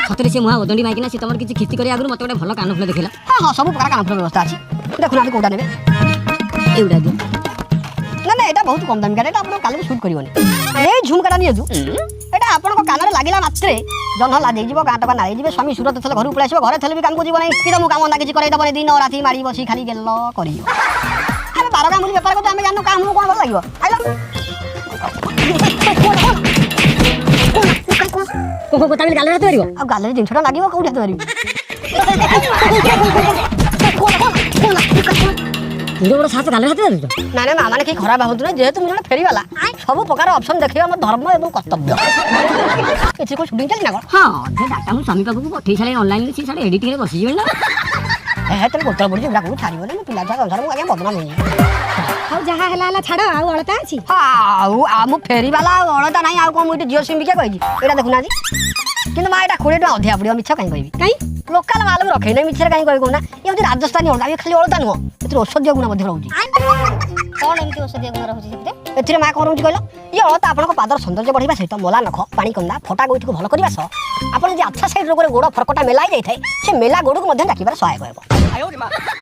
सतरे से मुहा ओदंडी माइकिना से तमर किछि खिस्ती करी आगु मते गोटे भल कान फुल देखिला। हां हां सब प्रकार कान फुल व्यवस्था अछि देखु ना कोडा नेबे एउडा दे ना ना एटा बहुत कम दाम का एटा आपन काल शूट करिवनी ए झुमकाटा नियजु एटा आपन को कान रे लागिला मात्रे जन ला दे जीवो गाटका ना जीवे स्वामी सुरत थले घर उपले आसीबो घरे थले भी काम को जीव नै कि मु काम ना किछि करै दबने दिन राती मारी बसी खाली गेल्लो करियो अरे 12 काम व्यापार को हमें जानो काम कोन भल लागिवो आइलो को को ताले गाले हाथ मारिबो आ गाले जिनछटा लागिवो कोउठा मारिबो तुरो बड़ साथ गाले हाथ मारिबो ना ना माने के खराब होतु ना जेहेतु मु जने फेरी वाला सब प्रकार ऑप्शन देखिबा हम धर्म एवं कर्तव्य एछि को शूटिंग चली ना हां जे डाटा मु स्वामी पाखु पठै छले ऑनलाइन से साडे एडिटिंग रे बसी जेबे ना ए तले गोतल पड़ी जेबा को छाड़िबो ने पिला जा अनुसार मु आगे बदनाम होई हाउ जहा हला छाड़ आउ अलता अछि हाउ आ मु फेरी वाला अलता नाही आ को मु जियो सिम बिके कहि एटा देखु ना जी किंतु मा एटा 20 टका अधिया पड़ियो मिछ काई कहबी काई लोकल माल रखे नै मिछ काई कहै कोना ए होती राजस्थानी अलता ये खाली अलता नो एतिर औषधीय गुण मध्ये रहउची कोन एमती औषधीय गुण रहउची सेते एथिरे मा करउची कहलो ये अलता आपन को पादर सौंदर्य बढ़िबा सहित मोला नख पानी कंदा फटा गोइठ को भल करिबा स आपन जे अच्छा साइड रो गोड़ फरकटा मेलाई जाई थाए से मेला गोड़ को मध्ये राखिबार सहायक होबो